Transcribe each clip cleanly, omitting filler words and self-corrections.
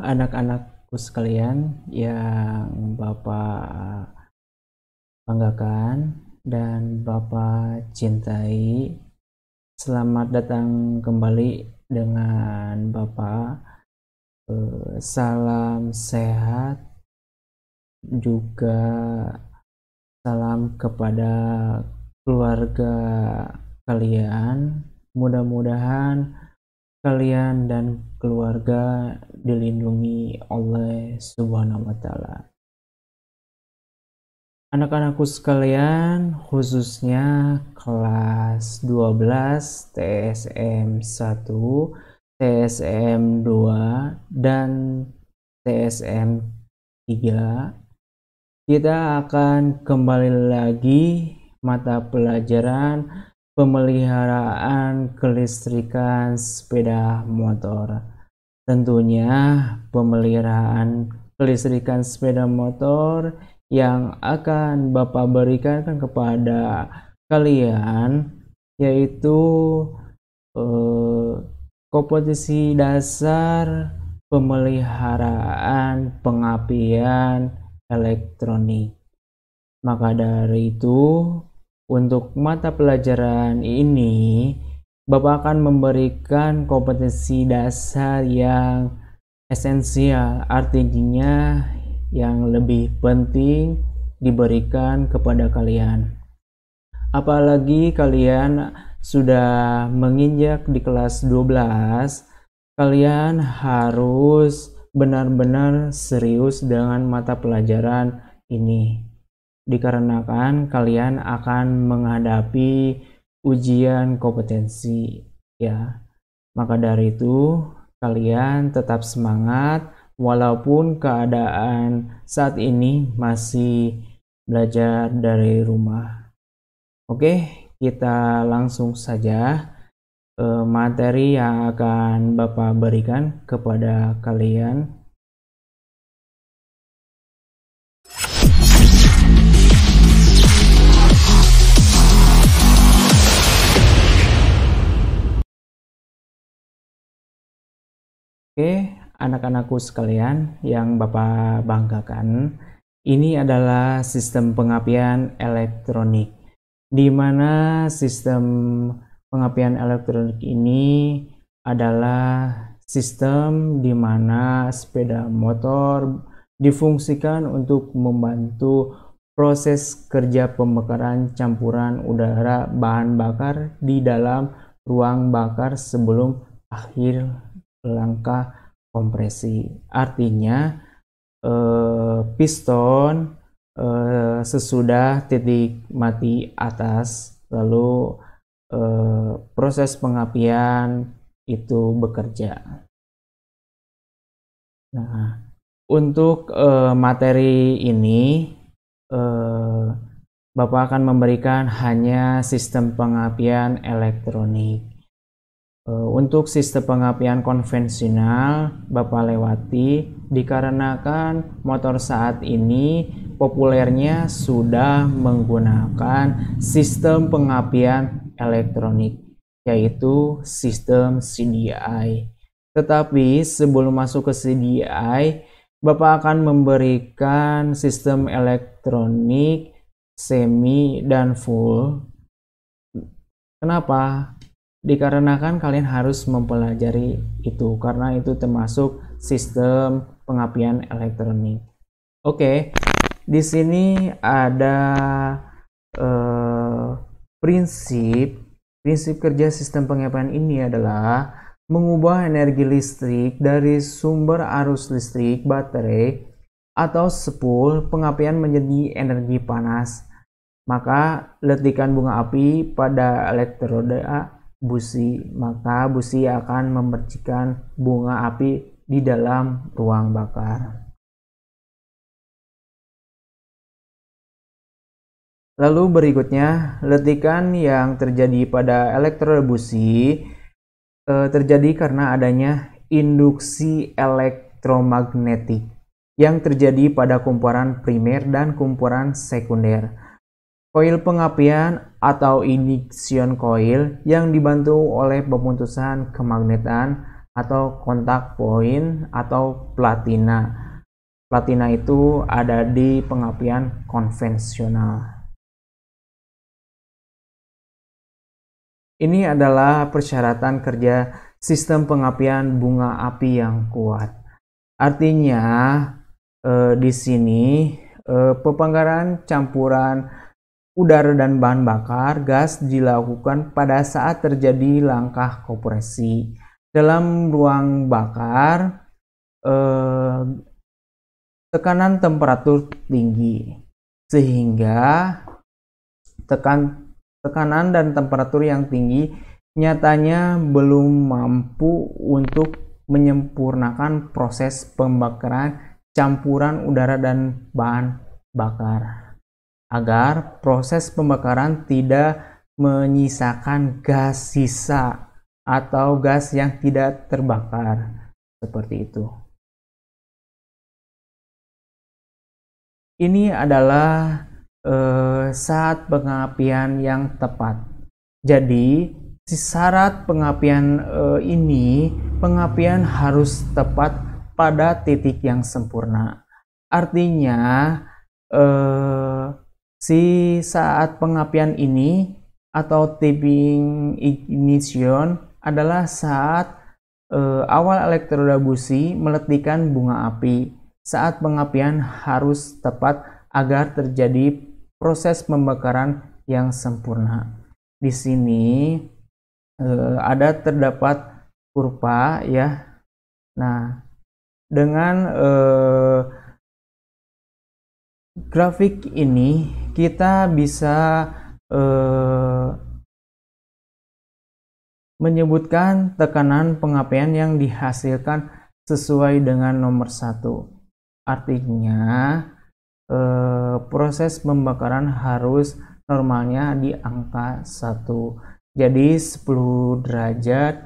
anak-anakku sekalian yang Bapak banggakan dan Bapak cintai. Selamat datang kembali dengan Bapak. Salam sehat, juga salam kepada keluarga kalian. Mudah-mudahan kalian dan keluarga dilindungi oleh Subhanahu wa Ta'ala. Anak-anakku sekalian, khususnya kelas 12 TSM 1, TSM 2, dan TSM 3, kita akan kembali lagi mata pelajaran pemeliharaan kelistrikan sepeda motor. Tentunya pemeliharaan kelistrikan sepeda motor yang akan Bapak berikan kepada kalian yaitu kompetensi dasar pemeliharaan pengapian elektronik. Maka dari itu, untuk mata pelajaran ini, Bapak akan memberikan kompetensi dasar yang esensial, artinya yang lebih penting diberikan kepada kalian. Apalagi kalian sudah menginjak di kelas 12, kalian harus benar-benar serius dengan mata pelajaran ini. Dikarenakan kalian akan menghadapi ujian kompetensi, ya. Maka dari itu, kalian tetap semangat walaupun keadaan saat ini masih belajar dari rumah. Oke, kita langsung saja materi yang akan Bapak berikan kepada kalian. Oke, anak-anakku sekalian yang Bapak banggakan, ini adalah sistem pengapian elektronik, di mana sistem pengapian elektronik ini adalah sistem di mana sepeda motor difungsikan untuk membantu proses kerja pembakaran campuran udara bahan bakar di dalam ruang bakar sebelum akhir langkah kompresi. Artinya piston sesudah titik mati atas, lalu proses pengapian itu bekerja. Nah, untuk materi ini Bapak akan memberikan hanya sistem pengapian elektronik. Untuk sistem pengapian konvensional Bapak lewati dikarenakan motor saat ini populernya sudah menggunakan sistem pengapian elektronik, yaitu sistem CDI. Tetapi sebelum masuk ke CDI, Bapak akan memberikan sistem elektronik semi dan full. Kenapa? Dikarenakan kalian harus mempelajari itu, karena itu termasuk sistem pengapian elektronik. Oke, di sini ada prinsip kerja sistem pengapian ini adalah mengubah energi listrik dari sumber arus listrik baterai atau spool pengapian menjadi energi panas. Maka letikan bunga api pada elektroda busi, maka busi akan memercikan bunga api di dalam ruang bakar. Lalu berikutnya, letikan yang terjadi pada elektroda busi terjadi karena adanya induksi elektromagnetik yang terjadi pada kumpulan primer dan kumpulan sekunder. Koil pengapian atau ignition coil yang dibantu oleh pemutusan kemagnetan atau kontak point atau platina. Platina itu ada di pengapian konvensional. Ini adalah persyaratan kerja sistem pengapian bunga api yang kuat. Artinya di sini pembakaran campuran udara dan bahan bakar gas dilakukan pada saat terjadi langkah kompresi. Dalam ruang bakar tekanan temperatur tinggi, sehingga tekanan dan temperatur yang tinggi nyatanya belum mampu untuk menyempurnakan proses pembakaran campuran udara dan bahan bakar, agar proses pembakaran tidak menyisakan gas sisa atau gas yang tidak terbakar, seperti itu. Ini adalah saat pengapian yang tepat. Jadi syarat pengapian ini, pengapian harus tepat pada titik yang sempurna. Artinya si saat pengapian ini atau tipping ignition adalah saat awal elektroda busi meletikkan bunga api. Saat pengapian harus tepat agar terjadi proses pembakaran yang sempurna. Di sini terdapat kurva ya. Nah, dengan grafik ini kita bisa menyebutkan tekanan pengapian yang dihasilkan sesuai dengan nomor 1. Artinya proses pembakaran harus normalnya di angka 1. Jadi 10 derajat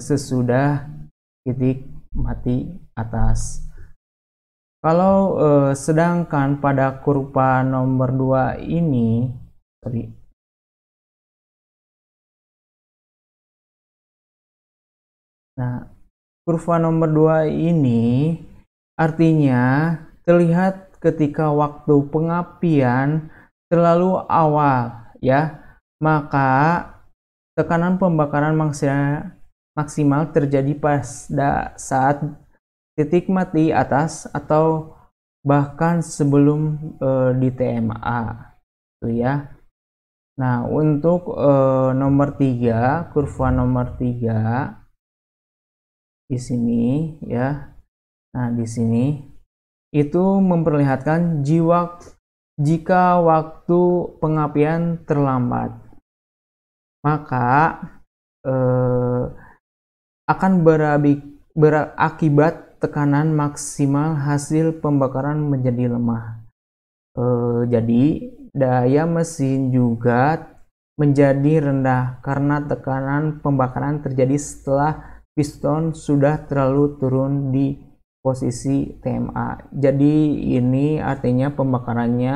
sesudah titik mati atas. Kalau sedangkan pada kurva nomor 2 ini, nah kurva nomor 2 ini artinya terlihat ketika waktu pengapian terlalu awal ya, maka tekanan pembakaran maksimal terjadi pada saat titik mati atas atau bahkan sebelum di TMA itu ya. Nah, untuk nomor 3, kurva nomor 3 di sini ya. Nah, di sini itu memperlihatkan jika waktu pengapian terlambat, maka akan berakibat tekanan maksimal hasil pembakaran menjadi lemah. Jadi daya mesin juga menjadi rendah karena tekanan pembakaran terjadi setelah piston sudah terlalu turun di posisi TMA. Jadi ini artinya pembakarannya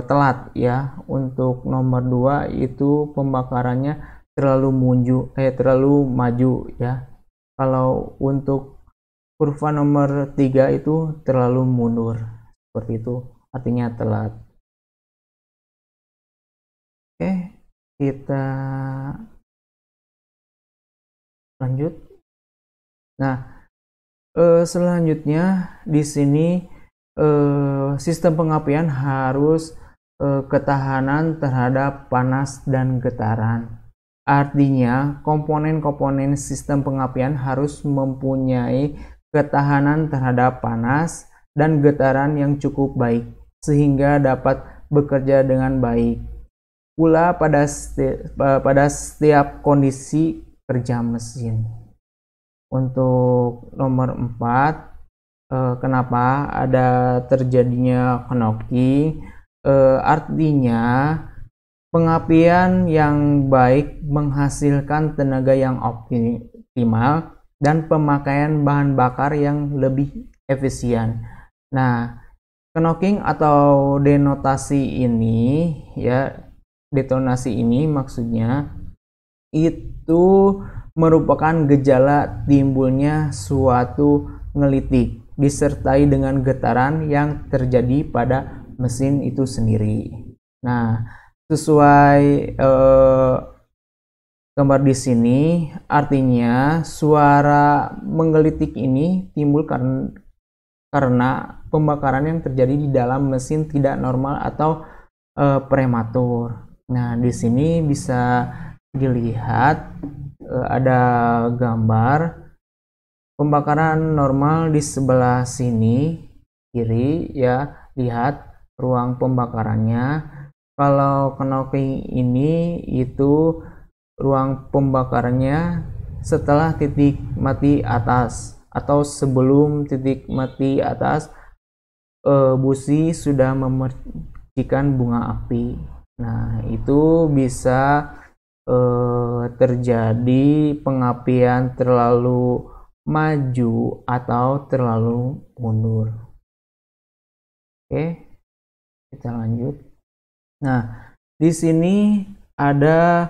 telat ya. Untuk nomor 2 itu pembakarannya terlalu maju ya. Kalau untuk kurva nomor 3 itu terlalu mundur, seperti itu, artinya telat. Oke, kita lanjut. Nah, selanjutnya di sini sistem pengapian harus ketahanan terhadap panas dan getaran. Artinya komponen-komponen sistem pengapian harus mempunyai ketahanan terhadap panas dan getaran yang cukup baik sehingga dapat bekerja dengan baik pula pada setiap kondisi kerja mesin. Untuk nomor 4, kenapa ada terjadinya knocking? Artinya pengapian yang baik menghasilkan tenaga yang optimal dan pemakaian bahan bakar yang lebih efisien. Nah, knocking atau detonasi ini maksudnya itu merupakan gejala timbulnya suatu ngelitik disertai dengan getaran yang terjadi pada mesin itu sendiri. Nah, sesuai gambar di sini, artinya suara menggelitik ini timbul karena pembakaran yang terjadi di dalam mesin tidak normal atau prematur. Nah, di sini bisa dilihat ada gambar pembakaran normal di sebelah sini kiri ya, lihat ruang pembakarannya. Kalau knocking ini itu ruang pembakarannya setelah titik mati atas atau sebelum titik mati atas busi sudah memercikan bunga api. Nah, itu bisa terjadi pengapian terlalu maju atau terlalu mundur. Oke, kita lanjut. Nah, di sini ada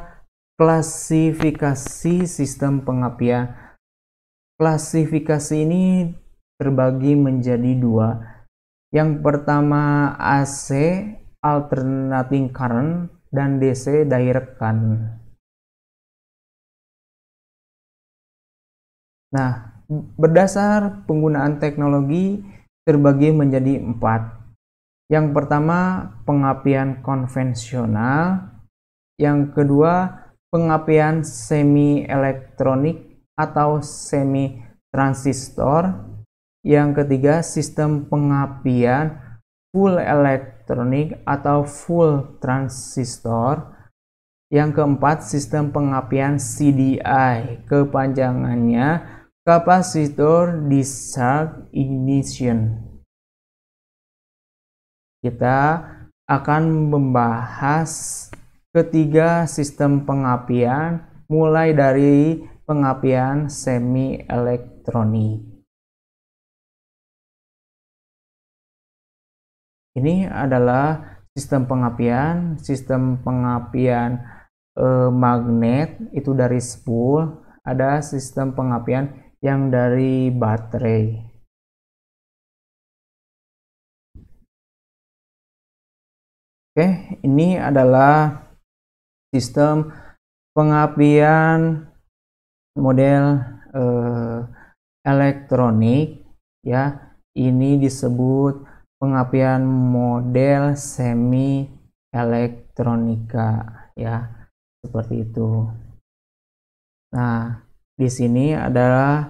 klasifikasi sistem pengapian. Klasifikasi ini terbagi menjadi dua. Yang pertama AC alternating current dan DC direct current. Nah, berdasar penggunaan teknologi terbagi menjadi 4. Yang pertama pengapian konvensional, yang kedua pengapian semi elektronik atau semi transistor, yang ketiga sistem pengapian full elektronik atau full transistor, yang keempat sistem pengapian CDI, kepanjangannya capacitor discharge ignition. Kita akan membahas ketiga sistem pengapian mulai dari pengapian semi elektronik. Ini adalah sistem pengapian magnet itu dari spool, ada sistem pengapian yang dari baterai. Oke, ini adalah sistem pengapian model elektronik ya. Ini disebut pengapian model semi elektronika ya, seperti itu. Nah, di sini adalah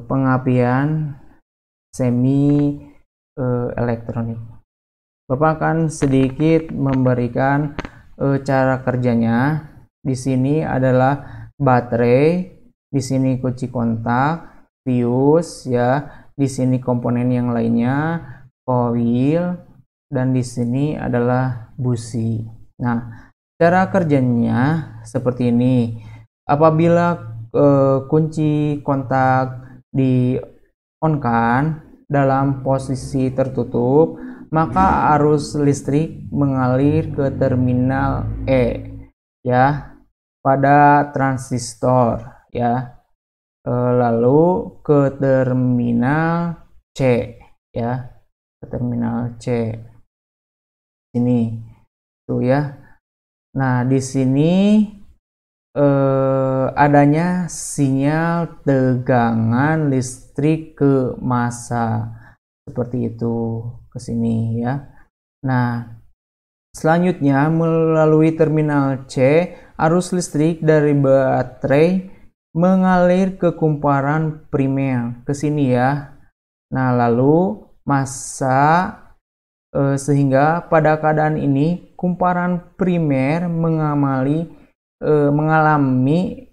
pengapian semi elektronik. Bapak akan sedikit memberikan cara kerjanya. Di sini adalah baterai, di sini kunci kontak, fuse ya, di sini komponen yang lainnya, coil, dan di sini adalah busi. Nah, cara kerjanya seperti ini. Apabila kunci kontak di on-kan dalam posisi tertutup, maka arus listrik mengalir ke terminal E ya pada transistor ya, lalu ke terminal C ya, ke terminal C ini tuh ya. Nah, di sini adanya sinyal tegangan listrik ke massa seperti itu ke sini ya. Nah, selanjutnya melalui terminal C arus listrik dari baterai mengalir ke kumparan primer ke sini ya. Nah, lalu massa sehingga pada keadaan ini kumparan primer mengalami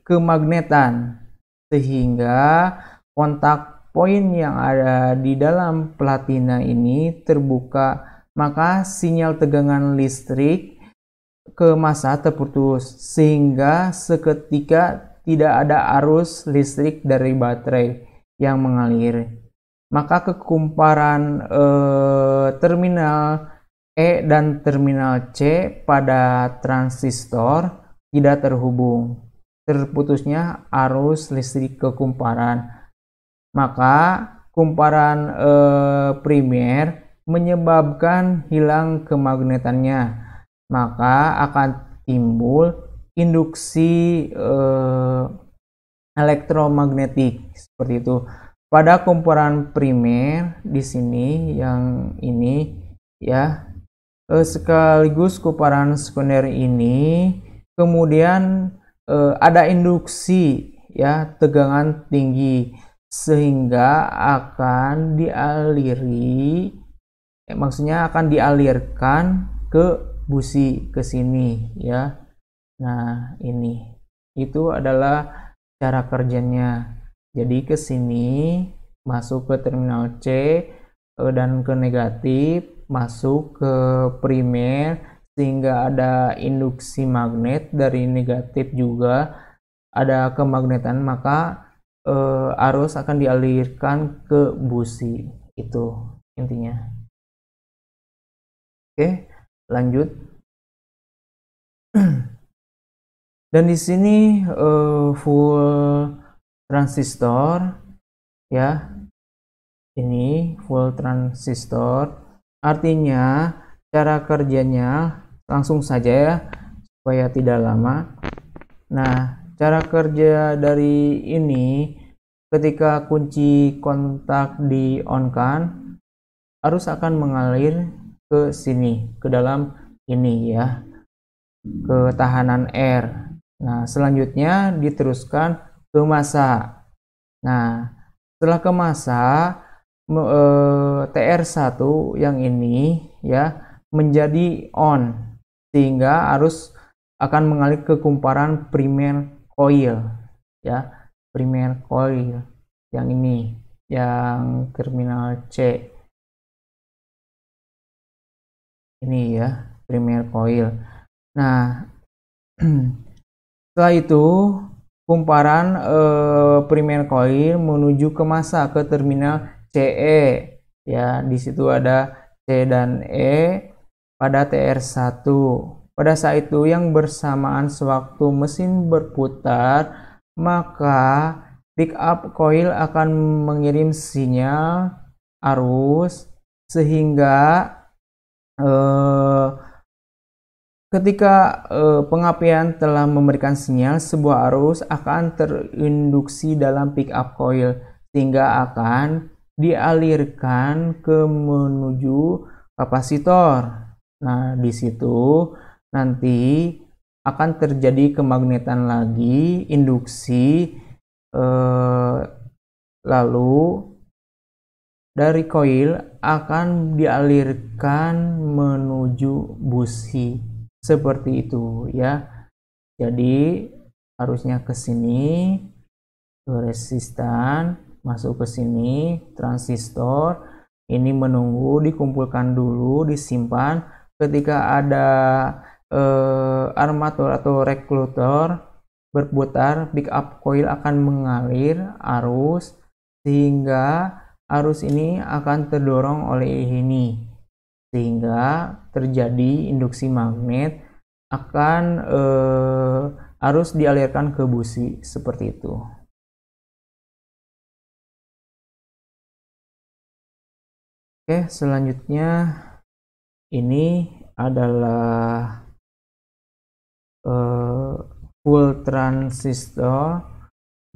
kemagnetan sehingga kontak poin yang ada di dalam platina ini terbuka, maka sinyal tegangan listrik ke massa terputus sehingga seketika tidak ada arus listrik dari baterai yang mengalir. Maka ke kumparan terminal E dan terminal C pada transistor tidak terhubung terputusnya arus listrik ke kumparan. Maka kumparan primer menyebabkan hilang kemagnetannya, maka akan timbul induksi elektromagnetik seperti itu. Pada kumparan primer di sini yang ini ya, sekaligus kumparan sekunder ini kemudian ada induksi ya, tegangan tinggi sehingga akan dialiri, maksudnya akan dialirkan ke busi ke sini ya. Nah, ini itu adalah cara kerjanya. Jadi ke sini masuk ke terminal C dan ke negatif, masuk ke primer sehingga ada induksi magnet, dari negatif juga ada kemagnetan, maka arus akan dialirkan ke busi. Itu intinya. Oke, lanjut. Dan di sini full transistor ya. Ini full transistor. Artinya cara kerjanya langsung saja ya supaya tidak lama. Nah, cara kerja dari ini, ketika kunci kontak di on kan, arus akan mengalir ke sini, ke dalam ini ya, ke tahanan R. Nah, selanjutnya diteruskan ke massa. Nah, setelah ke massa, TR1 yang ini ya menjadi on, sehingga arus akan mengalir ke kumparan primer coil ya, primer coil yang ini, yang terminal C ini ya, primer coil. Nah, setelah itu kumparan primer coil menuju ke massa, ke terminal CE ya. Di situ ada C dan E pada TR1. Pada saat itu yang bersamaan sewaktu mesin berputar, maka pick up coil akan mengirim sinyal arus sehingga ketika pengapian telah memberikan sinyal, sebuah arus akan terinduksi dalam pick up coil sehingga akan dialirkan ke menuju kapasitor. Nah, di situ nanti akan terjadi kemagnetan lagi, induksi, lalu dari koil akan dialirkan menuju busi seperti itu ya. Jadi harusnya ke sini, ke resistan, masuk ke sini, transistor ini menunggu, dikumpulkan dulu, disimpan. Ketika ada armatur atau regulator berputar, pick up coil akan mengalir arus sehingga arus ini akan terdorong oleh ini sehingga terjadi induksi magnet, akan arus dialirkan ke busi seperti itu. Oke, selanjutnya ini adalah full transistor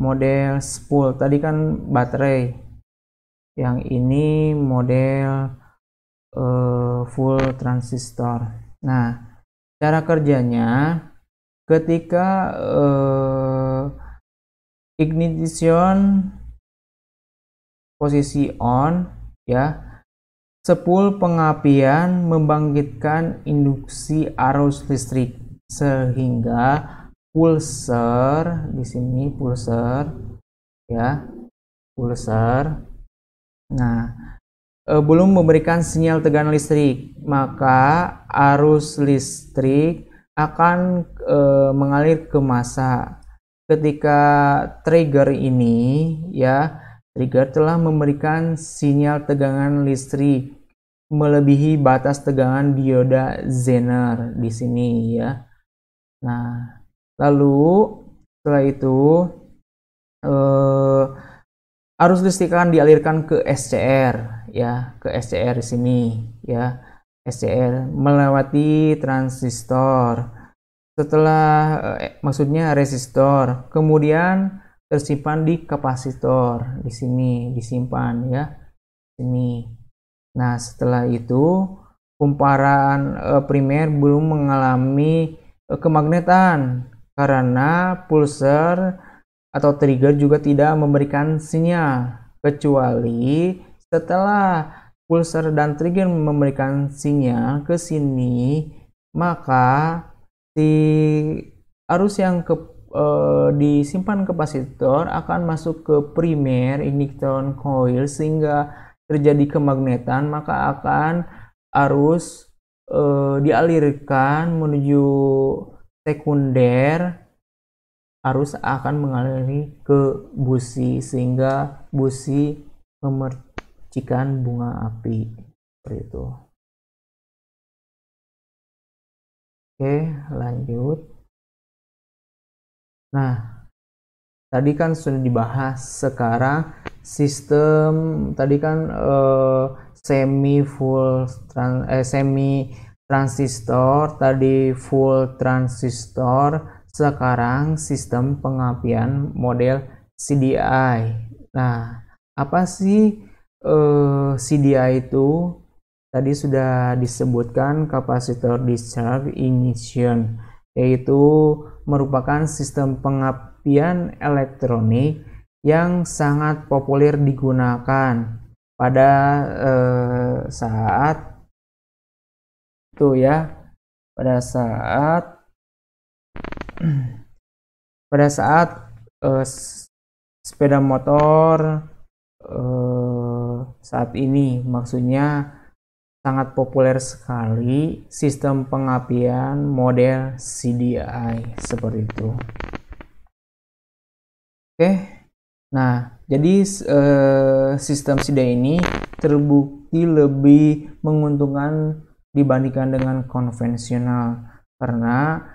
model spool. Tadi kan baterai, yang ini model full transistor. Nah, cara kerjanya ketika ignition posisi on ya, spool pengapian membangkitkan induksi arus listrik sehingga pulser, di sini pulser ya, pulser. Nah, belum memberikan sinyal tegangan listrik, maka arus listrik akan mengalir ke massa. Ketika trigger ini ya, trigger telah memberikan sinyal tegangan listrik melebihi batas tegangan dioda Zener di sini ya. Nah, lalu Setelah itu arus listrik akan dialirkan ke SCR ya, ke SCR di sini ya. SCR melewati transistor. Setelah maksudnya resistor, kemudian tersimpan di kapasitor di sini, disimpan ya. Ini. Nah, setelah itu kumparan primer belum mengalami kemagnetan karena pulsar atau trigger juga tidak memberikan sinyal, kecuali setelah pulsar dan trigger memberikan sinyal ke sini, maka si arus yang disimpan kapasitor akan masuk ke primer ignition coil sehingga terjadi kemagnetan, maka akan arus dialirkan menuju sekunder. Arus akan mengaliri ke busi sehingga busi memercikan bunga api seperti itu. Oke, lanjut. Nah, tadi kan sudah dibahas. Sekarang sistem tadi kan semi transistor, tadi full transistor. Sekarang sistem pengapian model CDI. Nah, apa sih CDI itu? Tadi sudah disebutkan capacitor discharge ignition, yaitu merupakan sistem pengapian elektronik yang sangat populer digunakan pada saat itu ya, pada saat sepeda motor saat ini, maksudnya sangat populer sekali sistem pengapian model CDI seperti itu. Oke, nah jadi sistem CDI ini terbukti lebih menguntungkan dibandingkan dengan konvensional karena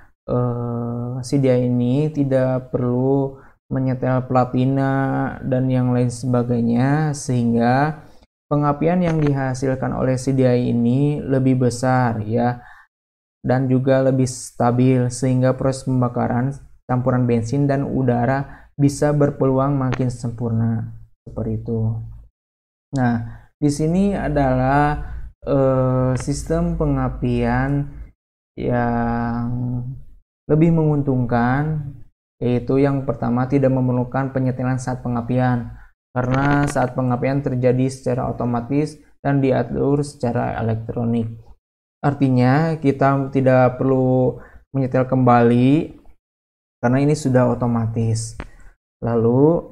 CDI ini tidak perlu menyetel platina dan yang lain sebagainya, sehingga pengapian yang dihasilkan oleh CDI ini lebih besar ya, dan juga lebih stabil sehingga proses pembakaran campuran bensin dan udara bisa berpeluang makin sempurna seperti itu. Nah, di sini adalah sistem pengapian yang lebih menguntungkan, yaitu yang pertama tidak memerlukan penyetelan saat pengapian karena saat pengapian terjadi secara otomatis dan diatur secara elektronik. Artinya kita tidak perlu menyetel kembali karena ini sudah otomatis. Lalu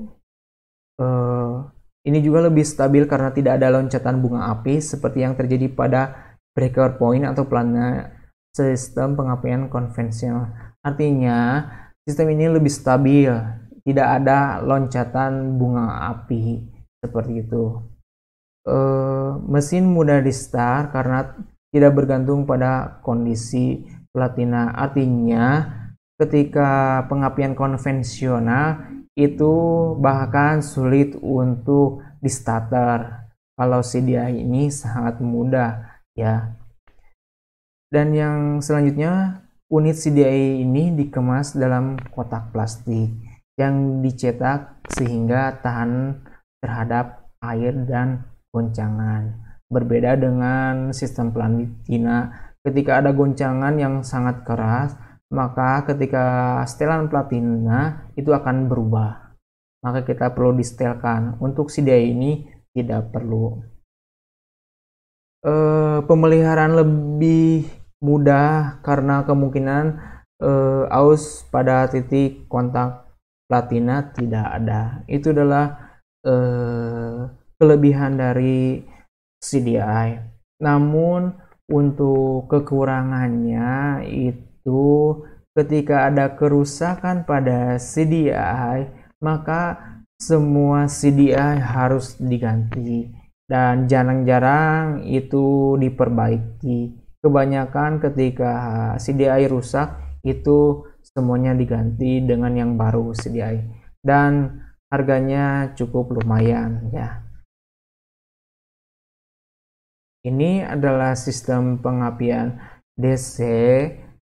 ini juga lebih stabil karena tidak ada loncatan bunga api seperti yang terjadi pada breaker point atau platina sistem pengapian konvensional. Artinya sistem ini lebih stabil, tidak ada loncatan bunga api seperti itu. Mesin mudah di start karena tidak bergantung pada kondisi platina. Artinya ketika pengapian konvensional itu bahkan sulit untuk di starter. Kalau CDI ini sangat mudah ya. Dan yang selanjutnya, unit CDI ini dikemas dalam kotak plastik yang dicetak sehingga tahan terhadap air dan goncangan. Berbeda dengan sistem platina, ketika ada goncangan yang sangat keras, maka ketika setelan platina itu akan berubah. Maka kita perlu disetelkan. Untuk CDI ini tidak perlu. Pemeliharaan lebih mudah karena kemungkinan aus pada titik kontak platina tidak ada. Itu adalah kelebihan dari CDI. Namun untuk kekurangannya itu ketika ada kerusakan pada CDI, maka semua CDI harus diganti dan jarang-jarang itu diperbaiki. Kebanyakan ketika CDI rusak itu semuanya diganti dengan yang baru CDI, dan harganya cukup lumayan ya. Ini adalah sistem pengapian DC.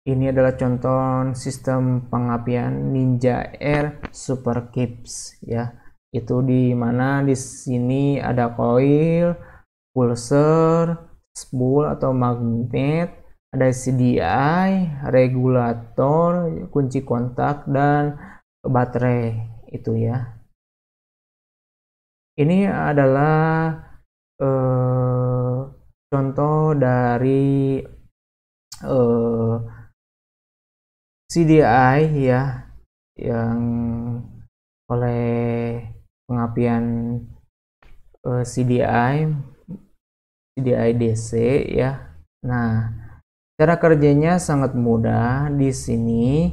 Ini adalah contoh sistem pengapian Ninja Air Super Clips ya. Itu di mana di sini ada coil, pulser, spool atau magnet, ada CDI, regulator, kunci kontak, dan baterai itu ya. Ini adalah contoh dari CDI ya, yang oleh pengapian CDI DC ya. Nah, cara kerjanya sangat mudah di sini.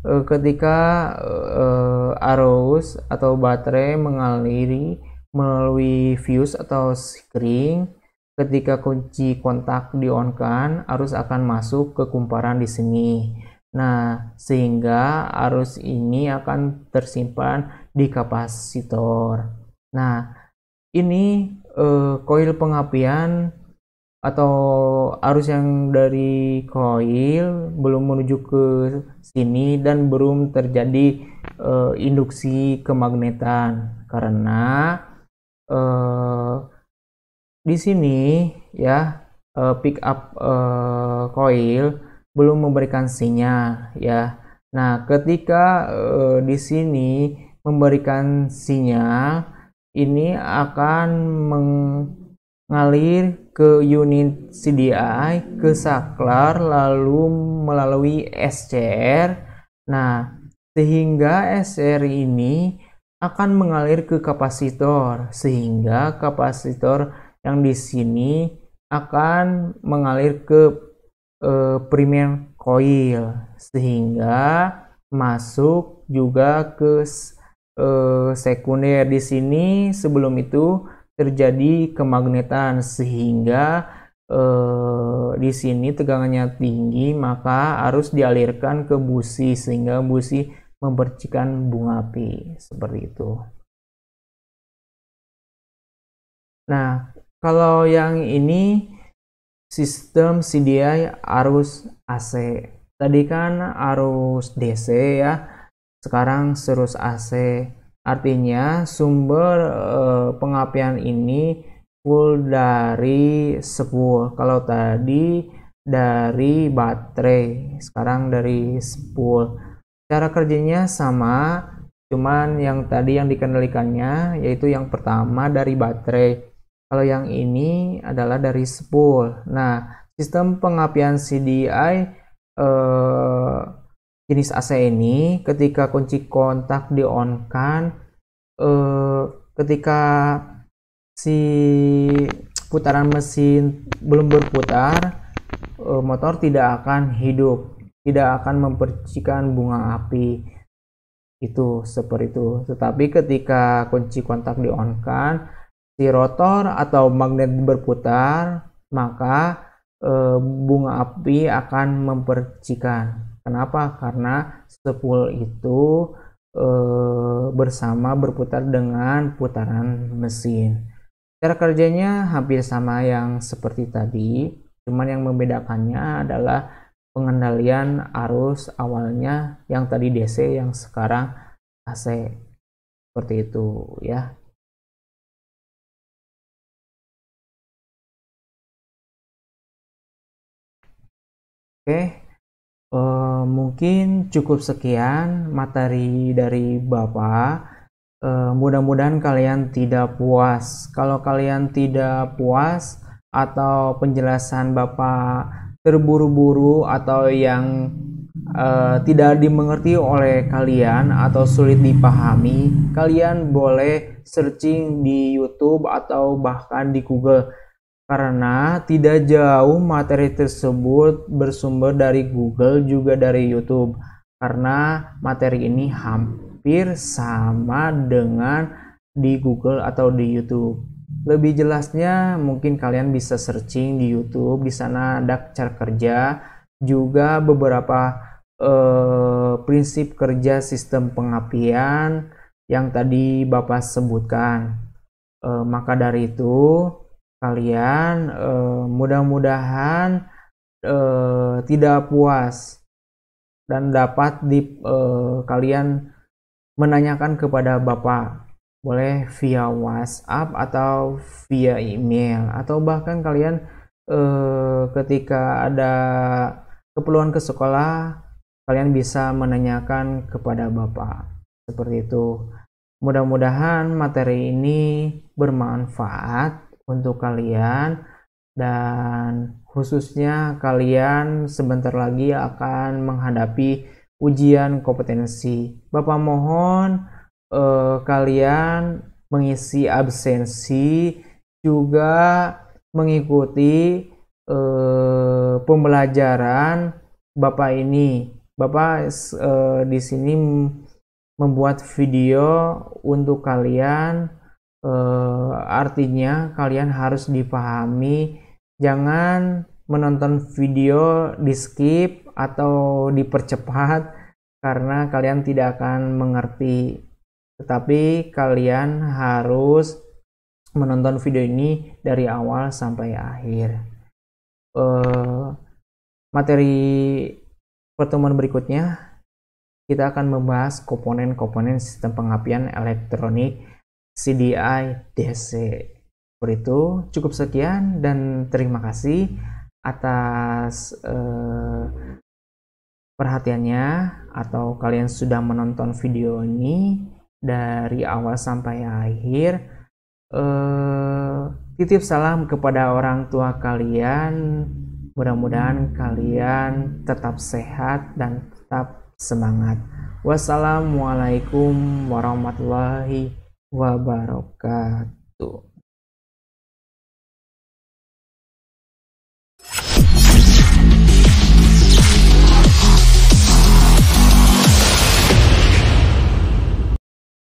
Ketika arus atau baterai mengaliri melalui fuse atau spring, ketika kunci kontak di-on-kan, arus akan masuk ke kumparan di sini. Nah, sehingga arus ini akan tersimpan di kapasitor. Nah, ini koil pengapian atau arus yang dari koil belum menuju ke sini dan belum terjadi induksi kemagnetan, karena di sini ya pick up coil belum memberikan sinyal ya. Nah, ketika di sini memberikan sinyal, ini akan mengalir ke unit CDI, ke saklar, lalu melalui SCR. Nah, sehingga SCR ini akan mengalir ke kapasitor, sehingga kapasitor yang di sini akan mengalir ke primer coil, sehingga masuk juga ke sekunder. Di sini sebelum itu terjadi kemagnetan, sehingga di sini tegangannya tinggi, maka arus dialirkan ke busi sehingga busi mempercikan bunga api seperti itu. Nah, kalau yang ini sistem CDI arus AC. Tadi kan arus DC ya, sekarang arus AC. Artinya sumber pengapian ini full dari spool. Kalau tadi dari baterai, sekarang dari spool. Cara kerjanya sama, cuman yang tadi yang dikendalikannya yaitu yang pertama dari baterai. Kalau yang ini adalah dari spool. Nah, sistem pengapian CDI jenis AC ini ketika kunci kontak di-on-kan, ketika si putaran mesin belum berputar, motor tidak akan hidup, tidak akan mempercikan bunga api. Itu seperti itu. Tetapi ketika kunci kontak di-on-kan, si rotor atau magnet berputar, maka bunga api akan mempercikan. Kenapa? Karena spool itu bersama berputar dengan putaran mesin. Cara kerjanya hampir sama yang seperti tadi, cuman yang membedakannya adalah pengendalian arus awalnya yang tadi DC, yang sekarang AC. Seperti itu ya. Oke, mungkin cukup sekian materi dari Bapak. Mudah-mudahan kalian tidak puas. Kalau kalian tidak puas atau penjelasan Bapak terburu-buru atau yang tidak dimengerti oleh kalian atau sulit dipahami, kalian boleh searching di YouTube atau bahkan di Google. Karena tidak jauh materi tersebut bersumber dari Google juga dari YouTube. Karena materi ini hampir sama dengan di Google atau di YouTube. Lebih jelasnya mungkin kalian bisa searching di YouTube. Di sana ada cara kerja, juga beberapa prinsip kerja sistem pengapian yang tadi Bapak sebutkan. Maka dari itu kalian mudah-mudahan tidak puas dan dapat kalian menanyakan kepada Bapak, boleh via WhatsApp atau via email, atau bahkan kalian ketika ada keperluan ke sekolah kalian bisa menanyakan kepada Bapak. Seperti itu. Mudah-mudahan materi ini bermanfaat untuk kalian, dan khususnya kalian sebentar lagi akan menghadapi ujian kompetensi. Bapak mohon kalian mengisi absensi, juga mengikuti pembelajaran Bapak ini. Bapak di sini membuat video untuk kalian, artinya kalian harus dipahami, jangan menonton video di skip atau dipercepat karena kalian tidak akan mengerti, tetapi kalian harus menonton video ini dari awal sampai akhir. Materi pertemuan berikutnya kita akan membahas komponen-komponen sistem pengapian elektronik CDI DC. Seperti itu, cukup sekian dan terima kasih atas perhatiannya, atau kalian sudah menonton video ini dari awal sampai akhir. Titip salam kepada orang tua kalian. Mudah-mudahan kalian tetap sehat dan tetap semangat. Wassalamualaikum warahmatullahi wabarakatuh.